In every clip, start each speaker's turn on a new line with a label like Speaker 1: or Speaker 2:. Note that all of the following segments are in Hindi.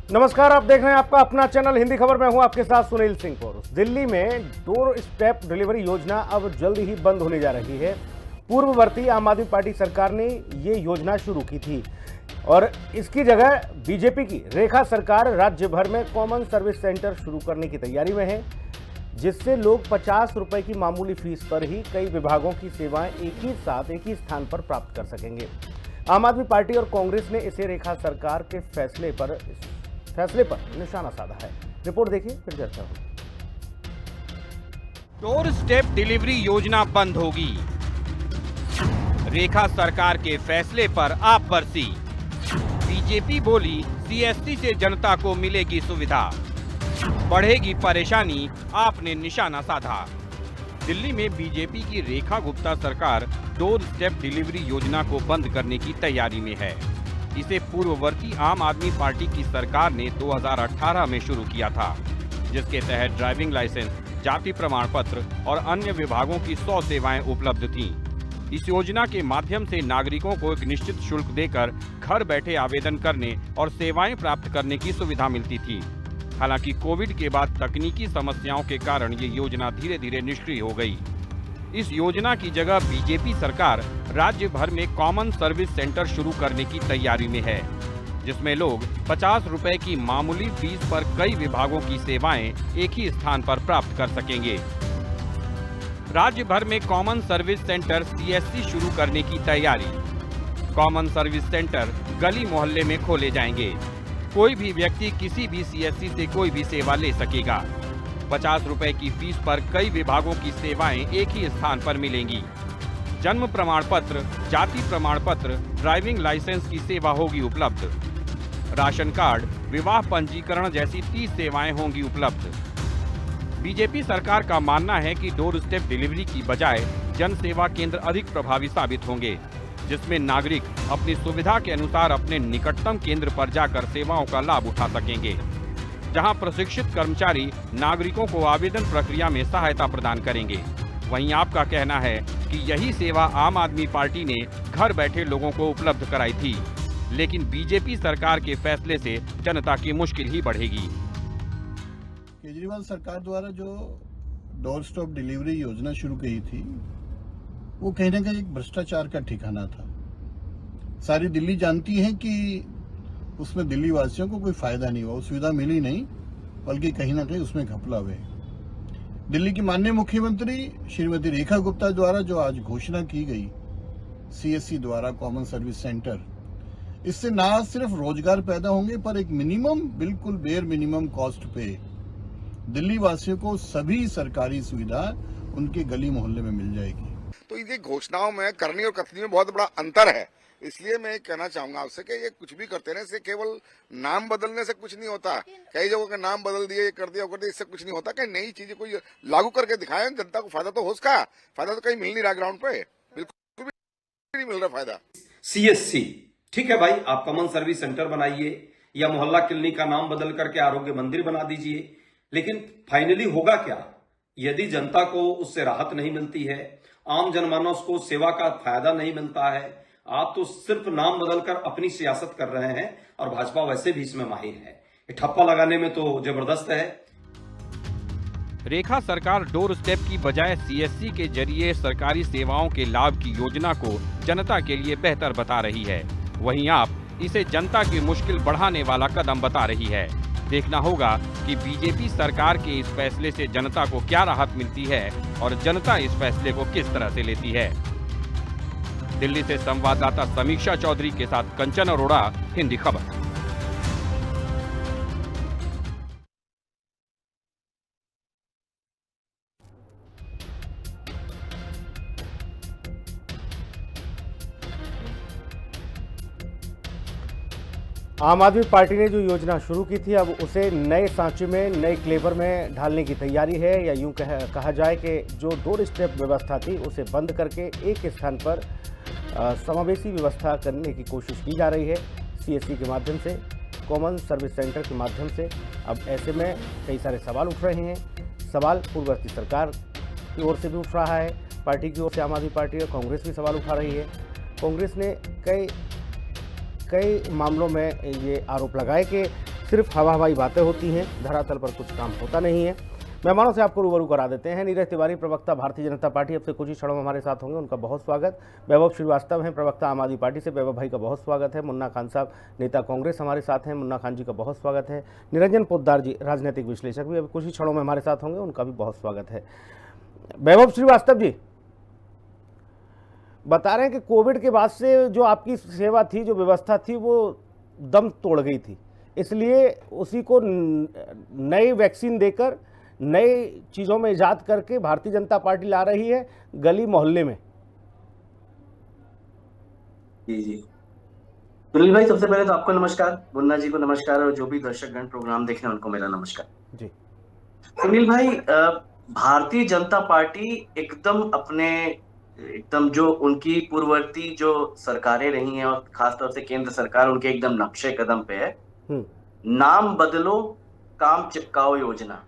Speaker 1: नमस्कार, आप देख रहे हैं आपका अपना चैनल हिंदी खबर में हूं आपके साथ सुनील सिंह पौरुष। दिल्ली में डोर स्टेप डिलीवरी योजना अब जल्द ही बंद होने जा रही है। पूर्ववर्ती आम आदमी पार्टी सरकार ने ये योजना शुरू की थी और इसकी जगह बीजेपी की रेखा सरकार राज्य भर में कॉमन सर्विस सेंटर शुरू करने की तैयारी में है, जिससे लोग 50 रुपए की मामूली फीस पर ही कई विभागों की सेवाएं एक ही साथ एक ही स्थान पर प्राप्त कर सकेंगे। आम आदमी पार्टी और कांग्रेस ने इसे रेखा सरकार के फैसले पर निशाना साधा है। रिपोर्ट देखिए, फिर चर्चा होगी।
Speaker 2: डोर स्टेप डिलीवरी योजना बंद होगी। रेखा सरकार के फैसले पर आप बरसी। बीजेपी बोली सीएससी से जनता को मिलेगी सुविधा, बढ़ेगी परेशानी, आपने निशाना साधा। दिल्ली में बीजेपी की रेखा गुप्ता सरकार डोर स्टेप डिलीवरी योजना को बंद करने की तैयारी में है। इसे पूर्ववर्ती आम आदमी पार्टी की सरकार ने 2018 में शुरू किया था, जिसके तहत ड्राइविंग लाइसेंस, जाति प्रमाण पत्र और अन्य विभागों की 100 सेवाएं उपलब्ध थीं। इस योजना के माध्यम से नागरिकों को एक निश्चित शुल्क देकर घर बैठे आवेदन करने और सेवाएं प्राप्त करने की सुविधा मिलती थी। हालांकि कोविड के बाद तकनीकी समस्याओं के कारण ये योजना धीरे धीरे निष्क्रिय हो गई। इस योजना की जगह बीजेपी सरकार राज्य भर में कॉमन सर्विस सेंटर शुरू करने की तैयारी में है, जिसमें लोग 50 रुपए की मामूली फीस पर कई विभागों की सेवाएं एक ही स्थान पर प्राप्त कर सकेंगे। राज्य भर में कॉमन सर्विस सेंटर सीएससी शुरू करने की तैयारी। कॉमन सर्विस सेंटर गली मोहल्ले में खोले जाएंगे। कोई भी व्यक्ति किसी भी सीएससी से कोई भी सेवा ले सकेगा। 50 रुपए की फीस पर कई विभागों की सेवाएं एक ही स्थान पर मिलेंगी। जन्म प्रमाण पत्र, जाति प्रमाण पत्र, ड्राइविंग लाइसेंस की सेवा होगी उपलब्ध। राशन कार्ड, विवाह पंजीकरण जैसी 30 सेवाएं होंगी उपलब्ध। बीजेपी सरकार का मानना है कि डोर स्टेप डिलीवरी की बजाय जन सेवा केंद्र अधिक प्रभावी साबित होंगे, जिसमें नागरिक अपनी सुविधा के अनुसार अपने निकटतम केंद्र पर जाकर सेवाओं का लाभ उठा सकेंगे, जहां प्रशिक्षित कर्मचारी नागरिकों को आवेदन प्रक्रिया में सहायता प्रदान करेंगे। वहीं आपका कहना है कि यही सेवा आम आदमी पार्टी ने घर बैठे लोगों को उपलब्ध कराई थी, लेकिन बीजेपी सरकार के फैसले से जनता की मुश्किल ही बढ़ेगी।
Speaker 3: केजरीवाल सरकार द्वारा जो डोर स्टेप डिलीवरी योजना शुरू की थी, वो कहीं ना कहीं एक भ्रष्टाचार का ठिकाना था। सारी दिल्ली जानती है कि उसमें दिल्ली वासियों को कोई फायदा नहीं हुआ, सुविधा मिली नहीं, बल्कि कहीं ना कहीं उसमें घपला हुए। दिल्ली की माननीय मुख्यमंत्री श्रीमती रेखा गुप्ता द्वारा जो आज घोषणा की गई सीएससी द्वारा कॉमन सर्विस सेंटर, इससे ना सिर्फ रोजगार पैदा होंगे पर एक मिनिमम, बिल्कुल बेयर मिनिमम कॉस्ट पे दिल्ली वासियों को सभी सरकारी सुविधा उनके गली मोहल्ले में मिल जाएगी।
Speaker 4: तो ये घोषणाओं में करनी और कथनी में बहुत बड़ा अंतर है। इसलिए मैं कहना चाहूंगा आपसे कि ये कुछ भी करते रहने से, केवल नाम बदलने से कुछ नहीं होता। कई जगहों के नाम बदल दिए, कर दिया, इससे कुछ नहीं होता। कहीं नई चीजें कोई लागू करके दिखाएं, जनता को फायदा तो हो, उसका फायदा तो कहीं मिल नहीं रहा ग्राउंड पे, बिल्कुल भी नहीं मिल रहा फायदा।
Speaker 5: सीएससी ठीक है भाई, आप कॉमन सर्विस सेंटर बनाइए या मोहल्ला क्लिनिक का नाम बदल करके आरोग्य मंदिर बना दीजिए, लेकिन फाइनली होगा क्या? यदि जनता को उससे राहत नहीं मिलती है, आम जनमानस को सेवा का फायदा नहीं मिलता है, आप तो सिर्फ नाम बदलकर अपनी सियासत कर रहे हैं और भाजपा वैसे भी इसमें माहिर है। ये ठप्पा लगाने में तो जबरदस्त है।
Speaker 2: रेखा सरकार डोर स्टेप की बजाय सीएससी के जरिए सरकारी सेवाओं के लाभ की योजना को जनता के लिए बेहतर बता रही है। वहीं आप इसे जनता की मुश्किल बढ़ाने वाला कदम बता रही है। देखना होगा कि बीजेपी सरकार के इस फैसले से जनता को क्या राहत मिलती है और जनता इस फैसले को किस तरह से लेती है। दिल्ली से संवाददाता समीक्षा चौधरी के साथ कंचन अरोड़ा, हिंदी खबर।
Speaker 1: आम आदमी पार्टी ने जो योजना शुरू की थी, अब उसे नए सांचे में, नए क्लेवर में ढालने की तैयारी है, या यूं कहा जाए कि जो डोर स्टेप व्यवस्था थी उसे बंद करके एक स्थान पर समावेशी व्यवस्था करने की कोशिश की जा रही है सीएससी के माध्यम से, कॉमन सर्विस सेंटर के माध्यम से। अब ऐसे में कई सारे सवाल उठ रहे हैं। सवाल पूर्ववर्ती सरकार की ओर से भी उठ रहा है, पार्टी की ओर से आम आदमी पार्टी और कांग्रेस भी सवाल उठा रही है। कांग्रेस ने कई मामलों में ये आरोप लगाए कि सिर्फ हवाई बातें होती हैं, धरातल पर कुछ काम होता नहीं है। मेहमानों से आपको रूबरू करा देते हैं। नीरज तिवारी, प्रवक्ता भारतीय जनता पार्टी, अब से कुछ ही क्षणों में हमारे साथ होंगे, उनका बहुत स्वागत। वैभव श्रीवास्तव हैं, प्रवक्ता आम आदमी पार्टी से, वैभव भाई का बहुत स्वागत है। मुन्ना खान साहब, नेता कांग्रेस, हमारे साथ हैं, मुन्ना खान जी का बहुत स्वागत है। निरंजन पोद्दार जी, राजनीतिक विश्लेषक, भी अभी कुछ ही क्षणों में हमारे साथ होंगे, उनका भी बहुत स्वागत है। वैभव श्रीवास्तव जी बता रहे हैं कि कोविड के बाद से जो आपकी सेवा थी, जो व्यवस्था थी, वो दम तोड़ गई थी, इसलिए उसी को नई वैक्सीन देकर, नई चीज़ों में इजाद करके भारतीय जनता पार्टी ला रही है गली मोहल्ले में।
Speaker 6: जी जी, सुनील भाई, सबसे पहले तो आपको नमस्कार, मुन्ना जी को नमस्कार, और जो भी दर्शकगण प्रोग्राम देख रहे हैं उनको मेरा नमस्कार
Speaker 1: जी।
Speaker 6: सुनील भाई, भारतीय जनता पार्टी एकदम जो उनकी पूर्ववर्ती जो सरकारें रही हैं, और खासतौर से केंद्र सरकार, उनके एकदम नक्शे कदम पे है। नाम बदलो, काम चिपकाओ योजना,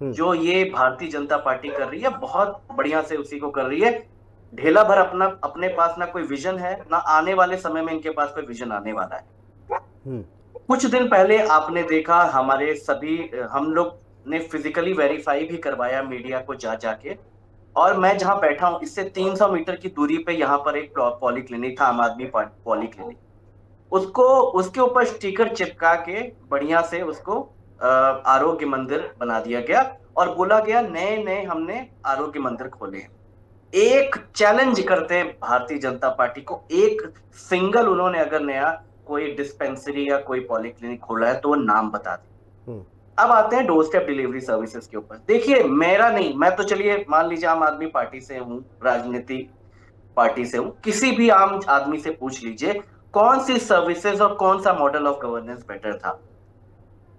Speaker 6: जो ये भारतीय जनता पार्टी कर रही है, बहुत बढ़िया से उसी को कर रही है। ढेला भर अपने पास ना कोई विजन है, ना आने वाले समय में इनके पास कोई विजन आने वाला है। कुछ दिन पहले आपने देखा, हम लोग ने फिजिकली वेरीफाई भी करवाया मीडिया को जाके, और मैं जहां बैठा हूं इससे 300 मीटर की दूरी पे यहाँ पर एक पॉलीक्लिनिक था, आम आदमी पॉलीक्लिनिक। उसके ऊपर स्टिकर चिपका के बढ़िया से उसको आरोग्य मंदिर बना दिया गया, और बोला गया नए हमने आरोग्य मंदिर खोले हैं। एक चैलेंज करते हैं भारतीय जनता पार्टी को, एक सिंगल उन्होंने अगर नया कोई डिस्पेंसरी या कोई पॉलीक्लिनिक खोला है तो वो नाम बता दें। अब आते हैं डोर स्टेप डिलीवरी सर्विसेज के ऊपर। देखिए, मेरा नहीं, मैं तो चलिए मान लीजिए आम आदमी पार्टी से हूँ, राजनीतिक पार्टी से हूँ, किसी भी आम आदमी से पूछ लीजिए कौन सी सर्विसेज और कौन सा मॉडल ऑफ गवर्नेंस बेटर था।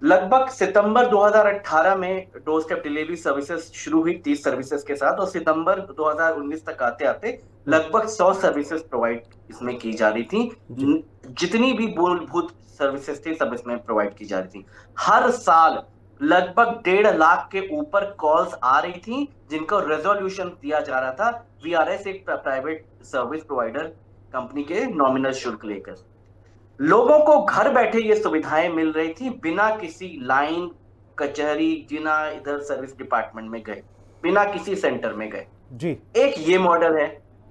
Speaker 6: लगभग सितंबर 2018 में डोर स्टेप डिलीवरी सर्विसेज शुरू हुई 30 सर्विसेज के साथ, और सितंबर 2019 तक आते आते लगभग 100 सर्विसेज प्रोवाइड इसमें की जा रही थी। जितनी भी मूलभूत सर्विसेज थी सब इसमें प्रोवाइड की जा रही थी। हर साल लगभग 1.5 लाख के ऊपर कॉल्स आ रही थी, जिनको रेजोल्यूशन दिया जा रहा था वीआरएस, एक प्राइवेट सर्विस प्रोवाइडर कंपनी के नॉमिनल शुल्क लेकर। लोगों को घर बैठे ये सुविधाएं मिल रही थी, बिना किसी लाइन, कचहरी, बिना इधर सर्विस डिपार्टमेंट में गए, बिना किसी सेंटर में गए जी। एक ये मॉडल है।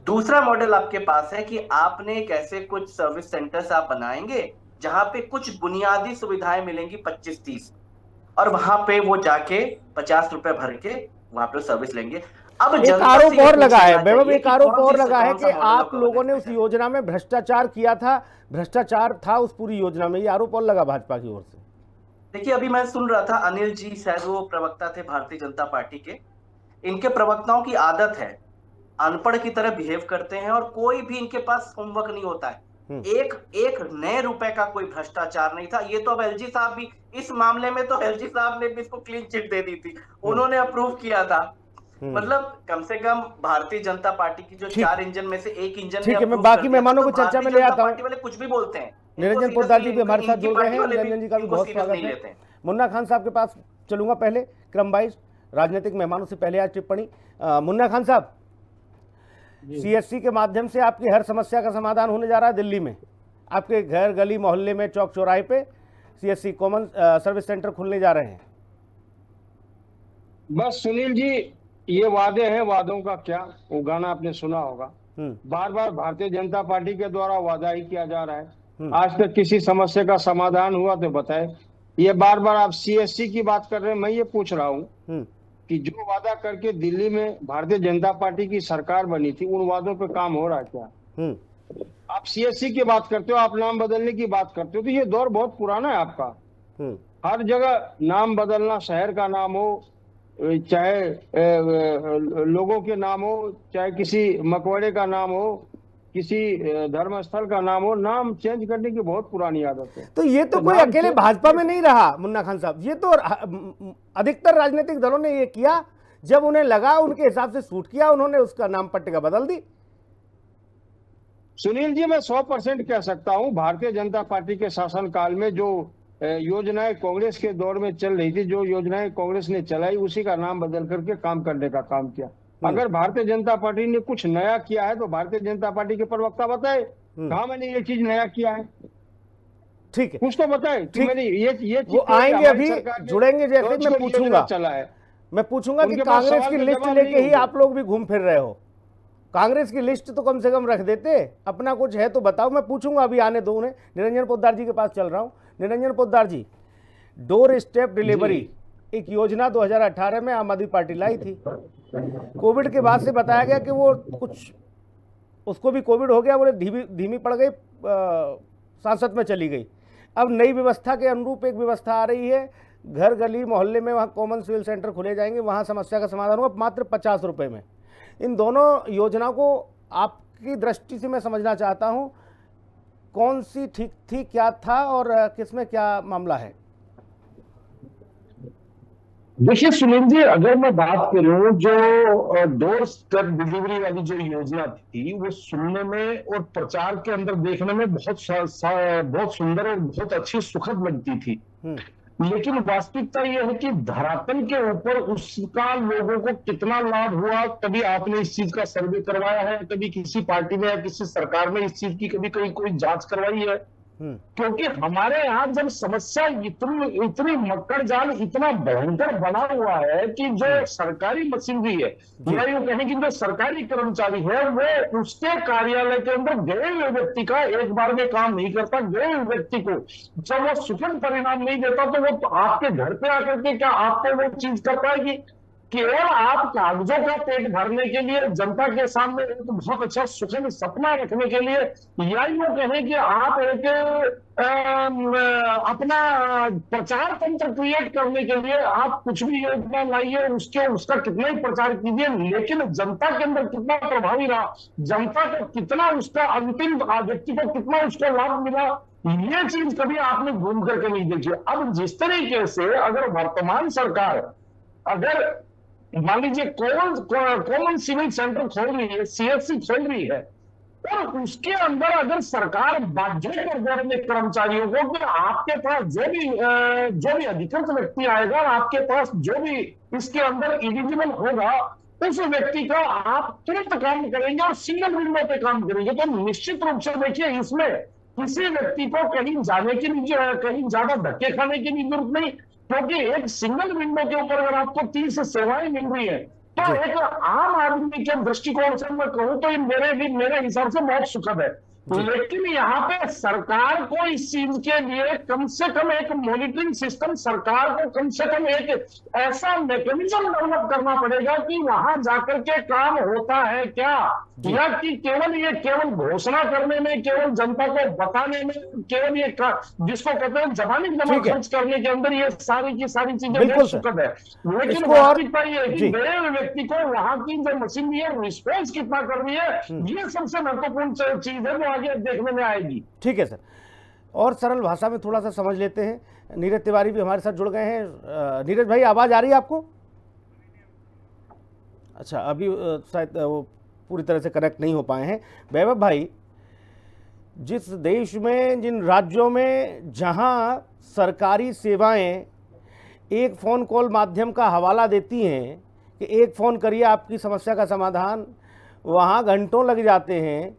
Speaker 6: दूसरा मॉडल आपके पास है कि आपने कैसे कुछ सर्विस सेंटर्स आप बनाएंगे जहां पे कुछ बुनियादी सुविधाएं मिलेंगी 25-30, और वहां पे वो जाके 50 रुपए भर के वहां पे सर्विस लेंगे। अब
Speaker 1: एक आरोप और लगा है वैभव, एक आरोप और लगा है कि आप लोगों ने उस योजना में भ्रष्टाचार किया था, भ्रष्टाचार था उस पूरी योजना में, ये आरोप और लगा भाजपा की ओर से।
Speaker 6: देखिए, अभी मैं सुन रहा था, अनिल जी शायद वो प्रवक्ता थे भारतीय जनता पार्टी के, इनके प्रवक्ताओं की आदत है अनपढ़ की तरह बिहेव करते हैं, और कोई भी इनके पास होमवर्क नहीं होता है। एक नए रुपए का कोई भ्रष्टाचार नहीं था। ये तो अब एलजी साहब भी, इस मामले में तो एलजी साहब ने भी इसको क्लीन चिट दे दी थी, उन्होंने अप्रूव किया था। मतलब कम से कम भारतीय जनता पार्टी की जो 4 इंजन में से एक इंजन,
Speaker 1: ठीक है, मैं बाकी मेहमानों को चर्चा में ले आता हूं।
Speaker 6: पार्टी वाले कुछ भी बोलते हैं।
Speaker 1: निरंजन पोद्दार जी भी हमारे साथ जुड़ गए हैं, निरंजन जी का भी बहुत स्वागत है। मुन्ना खान साहब के पास चलूंगा, पहले क्रम वाइज राजनीतिक मेहमानों से पहले आज टिप्पणी। मुन्ना खान साहब, सीएससी के माध्यम से आपकी हर समस्या का समाधान होने जा रहा है दिल्ली में, आपके घर, गली, मोहल्ले में, चौक चौराहे पे सीएससी कॉमन सर्विस सेंटर खुलने जा रहे हैं।
Speaker 7: बस सुनील जी, ये वादे हैं, वादों का क्या, वो गाना आपने सुना होगा, बार बार भारतीय जनता पार्टी के द्वारा वादा ही किया जा रहा है। आज तक किसी समस्या का समाधान हुआ तो बताए। ये बार बार आप सीएससी की बात कर रहे हैं, मैं ये पूछ रहा हूँ कि जो वादा करके दिल्ली में भारतीय जनता पार्टी की सरकार बनी थी, उन वादों पे काम हो रहा है क्या? आप सीएससी की बात करते हो, आप नाम बदलने की बात करते हो, तो ये दौर बहुत पुराना है आपका। हर जगह नाम बदलना, शहर का नाम हो, चाहे लोगों के नाम हो, चाहे किसी मकबरे का नाम हो, किसी धर्मस्थल का नाम हो, नाम चेंज करने की बहुत पुरानी आदत है।
Speaker 1: तो ये तो कोई अकेले भाजपा में नहीं रहा मुन्ना खान साहब, ये तो अधिकतर राजनीतिक दलों ने ये किया, जब उन्हें लगा, उनके हिसाब से सूट किया, उन्होंने उसका नाम पट्टिका बदल दी।
Speaker 7: सुनील जी, मैं 100% कह सकता हूं, भारतीय जनता पार्टी के शासनकाल में जो योजनाएं कांग्रेस के दौर में चल रही थी, जो योजनाएं कांग्रेस ने चलाई, उसी का नाम बदल करके काम करने का काम किया। अगर भारतीय जनता पार्टी ने कुछ नया किया है तो भारतीय जनता पार्टी के प्रवक्ता बताए, कहा मैंने ये चीज नया किया है।
Speaker 1: ठीक है,
Speaker 7: कुछ तो बताए कि
Speaker 1: ठीक।
Speaker 7: मैंने ये चीज
Speaker 1: वो आएंगे,
Speaker 7: हमारी
Speaker 1: अभी
Speaker 7: सरकार ने
Speaker 1: जुड़ेंगे जैसे
Speaker 7: रोज
Speaker 1: मैं
Speaker 7: को
Speaker 1: पूछूंगा
Speaker 7: योजना चला है।
Speaker 1: मैं पूछूंगा कि
Speaker 7: उनके पास
Speaker 1: कांग्रेस
Speaker 7: सवाल
Speaker 1: की
Speaker 7: का
Speaker 1: लिस्ट
Speaker 7: जवाब
Speaker 1: लेके
Speaker 7: नहीं
Speaker 1: ही
Speaker 7: होगा।
Speaker 1: आप लोग भी घूम फिर रहे हो। कांग्रेस की लिस्ट तो कम से कम रख देते, अपना कुछ है तो बताओ। मैं पूछूंगा, अभी आने दो उन्हें। निरंजन पोद्दार जी के पास चल रहा हूं। निरंजन पोद्दार जी, डोर स्टेप डिलीवरी एक योजना 2018 में आम आदमी पार्टी लाई थी। कोविड के बाद से बताया गया कि वो कुछ, उसको भी कोविड हो गया, बोले धीमी पड़ गई, सांसद में चली गई। अब नई व्यवस्था के अनुरूप एक व्यवस्था आ रही है, घर गली मोहल्ले में वहाँ कॉमन सिविल सेंटर खुले जाएंगे, वहाँ समस्या का समाधान होगा मात्र 50 रुपये में। इन दोनों योजनाओं को आपकी दृष्टि से मैं समझना चाहता हूँ, कौन सी ठीक थी, क्या था और किसमें क्या मामला है?
Speaker 8: देखिए सुनील जी, अगर मैं बात करूं, जो डोर स्टेप डिलीवरी वाली जो योजना थी, वो सुनने में और प्रचार के अंदर देखने में बहुत सुंदर और बहुत अच्छी, सुखद लगती थी। लेकिन वास्तविकता यह है कि धरातल के ऊपर उसका लोगों को कितना लाभ हुआ, कभी आपने इस चीज का सर्वे करवाया है, कभी किसी पार्टी ने या किसी सरकार ने इस चीज की कभी कोई जांच करवाई है? क्योंकि हमारे यहाँ जब समस्या इतनी मक्कड़ जाल इतना भयंकर बना हुआ है कि जो सरकारी मशीनरी है, या यूं कहें कि जो सरकारी कर्मचारी है, वो उसके कार्यालय के अंदर गए हुए व्यक्ति का एक बार में काम नहीं करता। गए हुए व्यक्ति को जब वो सुखद परिणाम नहीं देता, तो वो तो आपके घर पे आकर के क्या आपको वो चीज कर पाएगी? केवल आप कागजों का पेट भरने के लिए, जनता के सामने एक बहुत अच्छा सुखद सपना रखने के लिए, या यूं कहें कि आप एक अपना प्रचार तंत्र क्रिएट करने के लिए आप कुछ भी योजना लाइए, उसका कितना ही प्रचार कीजिए, लेकिन जनता के अंदर कितना प्रभावी रहा, जनता को कितना उसका अंतिम व्यक्ति को कितना उसका लाभ मिला, ये चीज कभी आपने घूम करके नहीं देखी। अब जिस तरीके से अगर वर्तमान सरकार अगर मान लीजिए कॉमन सिविल सेंटर खोल रही है, सीएससी खोल रही है, और उसके अंदर अगर सरकार बाध्य कर दे रही है कर्मचारियों को कि आपके पास जो भी अधिकृत व्यक्ति आएगा, आपके पास जो भी इसके अंदर एलिजिबल होगा, उस व्यक्ति का आप तुरंत काम करेंगे और सिंगल विंडो पे काम करेंगे, तो निश्चित रूप से देखिए इसमें किसी व्यक्ति को कहीं जाने की कहीं ज्यादा धक्के खाने की भी जरूरत नहीं, क्योंकि एक सिंगल विंडो के ऊपर अगर आपको 30 सेवाएं मिल रही है, तो एक आम आदमी के दृष्टिकोण से मैं कहूं तो ये मेरे हिसाब से बहुत सुखद है। लेकिन यहाँ पे सरकार को इस चीज के लिए कम से कम एक मॉनिटरिंग सिस्टम, सरकार को कम से कम एक ऐसा मैकेनिज्म डेवलप करना पड़ेगा कि वहां जाकर के काम होता है क्या, या कि केवल घोषणा करने में, केवल जनता को बताने में, केवल ये जिसको कहते हैं जबानी जमा खर्च करने के अंदर ये सारी की सारी चीजें बहुत सुखद है। लेकिन वास्तविकता ये है कि गए हुए व्यक्ति को वहां की जो मशीनरी है, रिस्पॉन्स कितना कर रही है, ये सबसे महत्वपूर्ण चीज है जो आगे देखने में आएगी।
Speaker 1: ठीक है सर, और सरल भाषा में थोड़ा सा समझ लेते हैं। नीरज तिवारी भी हमारे साथ जुड़ गए हैं। नीरज भाई, आवाज आ रही है आपको? अच्छा, अभी शायद वो पूरी तरह से कनेक्ट नहीं हो पाए हैं। वैभव भाई, जिस देश में, जिन राज्यों में जहां सरकारी सेवाएं एक फ़ोन कॉल माध्यम का हवाला देती हैं कि एक फ़ोन करिए आपकी समस्या का समाधान, वहाँ घंटों लग जाते हैं,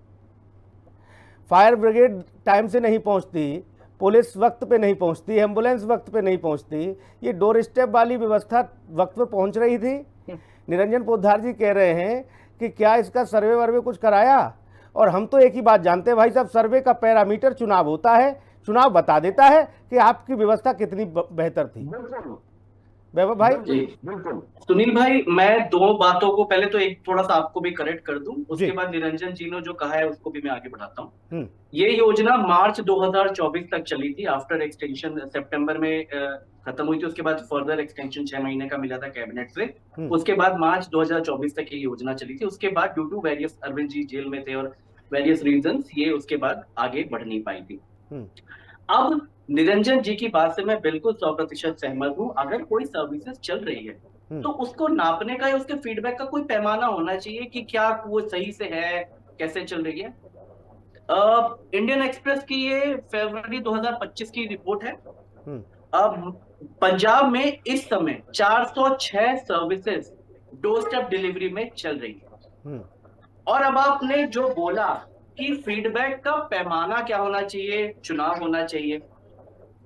Speaker 1: फायर ब्रिगेड टाइम से नहीं पहुँचती, पुलिस वक्त पे नहीं पहुँचती, एम्बुलेंस वक्त पे नहीं पहुँचती, ये डोर स्टेप वाली व्यवस्था वक्त पे पहुँच रही थी। निरंजन पोद्दार जी कह रहे हैं कि क्या इसका सर्वे वर्वे कुछ कराया? और हम तो एक ही बात जानते हैं भाई साहब, सर्वे का पैरामीटर चुनाव होता है, चुनाव बता देता है कि आपकी व्यवस्था कितनी बेहतर थी। वैभव भाई?
Speaker 6: बिल्कुल सुनील भाई, मैं दो बातों को, पहले तो एक थोड़ा सा आपको भी करेक्ट कर दूं, उसके बाद निरंजन जी ने जो कहा है उसको भी मैं आगे बढ़ाता हूं। ये योजना मार्च 2024 तक चली थी, आफ्टर एक्सटेंशन सितंबर में खत्म हुई थी, उसके बाद फर्दर एक्सटेंशन 6 महीने का मिला था कैबिनेट से, उसके बाद मार्च 2024 तक ये योजना चली थी। उसके बाद due to various, Arvind ji jail में थे और वेरियस रीजंस, ये उसके बाद आगे बढ़ नहीं पाई थी। अब निरंजन जी की बात से मैं बिल्कुल 100% सहमत हूँ। अगर कोई सर्विसेज चल रही है तो उसको नापने का या उसके फीडबैक का कोई पैमाना होना चाहिए कि क्या वो सही से है, कैसे चल रही है। इंडियन एक्सप्रेस की ये फरवरी 2025 की रिपोर्ट है। अब पंजाब में इस समय 406 सर्विसेज डोर स्टेप डिलीवरी में चल रही है। और अब आपने जो बोला कि फीडबैक का पैमाना क्या होना चाहिए, चुनाव होना चाहिए,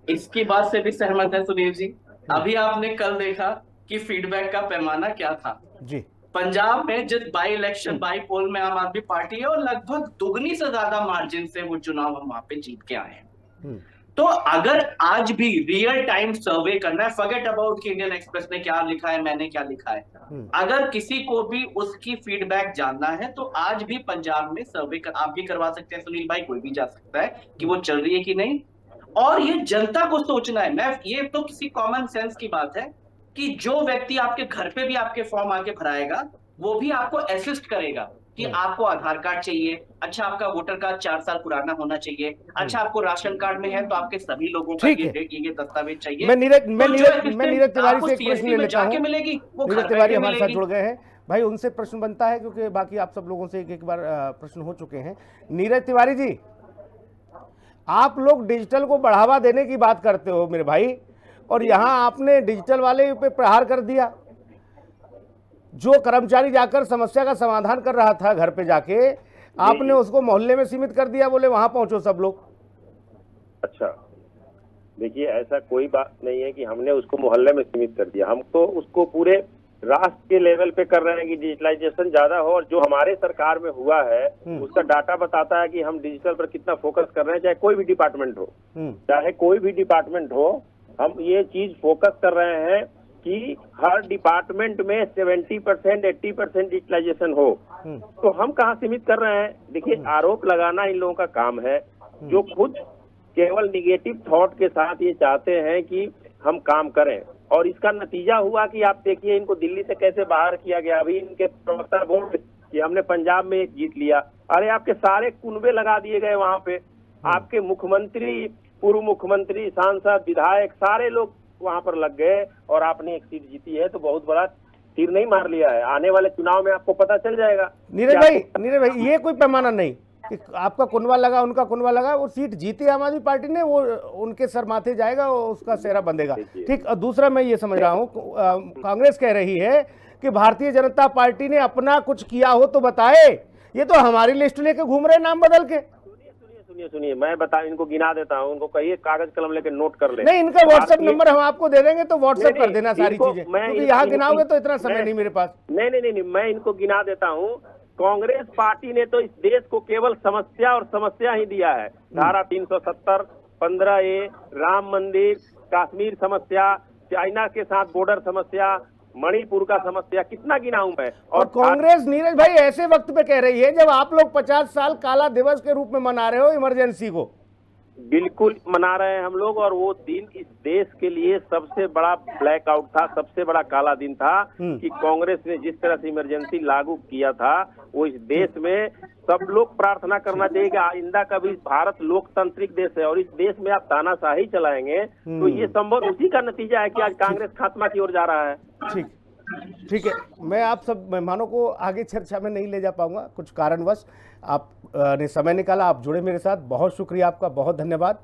Speaker 6: इसकी बात से भी सहमत है सुनील जी। अभी आपने कल देखा कि फीडबैक का पैमाना क्या था
Speaker 1: जी।
Speaker 6: पंजाब में जिस बाई इलेक्शन बाई पोल में आम आदमी पार्टी है और लगभग दुगनी से ज्यादा मार्जिन से वो चुनाव हम वहां पे जीत के आए हैं। तो अगर आज भी रियल टाइम सर्वे करना है, फॉरगेट अबाउट कि इंडियन एक्सप्रेस ने क्या लिखा है, मैंने क्या लिखा है, अगर किसी को भी उसकी फीडबैक जानना है तो आज भी पंजाब में सर्वे आप भी करवा सकते हैं सुनील भाई, कोई भी जा सकता है कि वो चल रही है कि नहीं। और ये जनता को सोचना है, मैं ये तो किसी कॉमन सेंस की बात है कि जो व्यक्ति आपके घर पे भी आपके फॉर्म आके भराएगा वो भी आपको असिस्ट करेगा कि आपको आधार कार्ड चाहिए, अच्छा आपका वोटर कार्ड 4 साल पुराना होना चाहिए, अच्छा आपको राशन कार्ड में है तो आपके सभी लोगों का ये दस्तावेज चाहिए।
Speaker 1: मैं नीरज तिवारी से एक प्रश्न ले लेता हूं।
Speaker 6: मिलेगी वो
Speaker 1: नीरज तिवारी हमारे साथ जुड़ गए हैं भाई, उनसे प्रश्न बनता है क्योंकि बाकी आप सब लोगों से एक बार प्रश्न हो चुके हैं। नीरज तिवारी जी, आप लोग डिजिटल को बढ़ावा देने की बात करते हो मेरे भाई, और यहां आपने डिजिटल वाले पे प्रहार कर दिया। जो कर्मचारी जाकर समस्या का समाधान कर रहा था घर पे जाके, आपने उसको मोहल्ले में सीमित कर दिया, बोले वहां पहुंचो सब लोग।
Speaker 9: अच्छा, देखिए ऐसा कोई बात नहीं है कि हमने उसको मोहल्ले में सीमित कर दिया, हम तो उसको पूरे राष्ट्र के लेवल पे कर रहे हैं कि डिजिटलाइजेशन ज्यादा हो। और जो हमारे सरकार में हुआ है उसका डाटा बताता है कि हम डिजिटल पर कितना फोकस कर रहे हैं, चाहे कोई भी डिपार्टमेंट हो, चाहे कोई भी डिपार्टमेंट हो, हम ये चीज फोकस कर रहे हैं कि हर डिपार्टमेंट में 70% 80% डिजिटलाइजेशन हो। तो हम कहाँ सीमित कर रहे हैं? देखिए, आरोप लगाना इन लोगों का काम है, जो खुद केवल निगेटिव थॉट के साथ ये चाहते हैं कि हम काम करें। और इसका नतीजा हुआ कि आप देखिए इनको दिल्ली से कैसे बाहर किया गया। अभी इनके प्रवक्ता बोल रहे कि हमने पंजाब में एक जीत लिया, अरे आपके सारे कुनबे लगा दिए गए वहां पे, आपके मुख्यमंत्री, पूर्व मुख्यमंत्री, सांसद, विधायक सारे लोग वहां पर लग गए और आपने एक सीट जीती है, तो बहुत बड़ा तीर नहीं मार लिया है। आने वाले चुनाव में आपको पता चल जाएगा।
Speaker 1: नीरज भाई ये कोई पैमाना नहीं कि आपका कुनवा लगा, उनका कुनवा लगा, वो सीट जीती आम आदमी पार्टी ने, वो उनके सर माथे जाएगा, उसका सेहरा बंधेगा। ठीक। और दूसरा मैं ये समझ रहा हूँ, कांग्रेस कह रही है कि भारतीय जनता पार्टी ने अपना कुछ किया हो तो बताए, ये तो हमारी लिस्ट लेके घूम रहे नाम बदल के।
Speaker 9: सुनिए, मैं बता, इनको गिना देता हूँ, उनको कहिए कागज कलम लेके नोट कर ले।
Speaker 1: नहीं, इनका व्हाट्सएप नंबर हम आपको दे देंगे तो व्हाट्सएप कर देना सारी चीजें, क्योंकि यहाँ गिनाओगे तो इतना समय नहीं मेरे पास।
Speaker 9: नहीं, मैं इनको गिना देता हूँ। कांग्रेस पार्टी ने तो इस देश को केवल समस्या और समस्या ही दिया है। धारा 370, 15A, राम मंदिर, कश्मीर समस्या, चाइना के साथ बॉर्डर समस्या, मणिपुर का समस्या, कितना गिनाऊं मैं।
Speaker 1: और कांग्रेस नीरज भाई ऐसे वक्त पे कह रही है जब आप लोग 50 साल काला दिवस के रूप में मना रहे हो इमरजेंसी को।
Speaker 9: बिल्कुल मना रहे हैं हम लोग, और वो दिन इस देश के लिए सबसे बड़ा ब्लैकआउट था, सबसे बड़ा काला दिन था कि कांग्रेस ने जिस तरह से इमरजेंसी लागू किया था, वो इस देश में सब लोग प्रार्थना करना चाहिए कि आइंदा कभी भारत लोकतांत्रिक देश है और इस देश में आप तानाशाही चलाएंगे तो ये संभव उसी का नतीजा है कि आज कांग्रेस खात्मा की ओर जा रहा है।
Speaker 1: ठीक है, मैं आप सब मेहमानों को आगे चर्चा में नहीं ले जा पाऊंगा, कुछ कारणवश आप ने समय निकाला, आप जुड़े मेरे साथ, बहुत शुक्रिया आपका, बहुत धन्यवाद।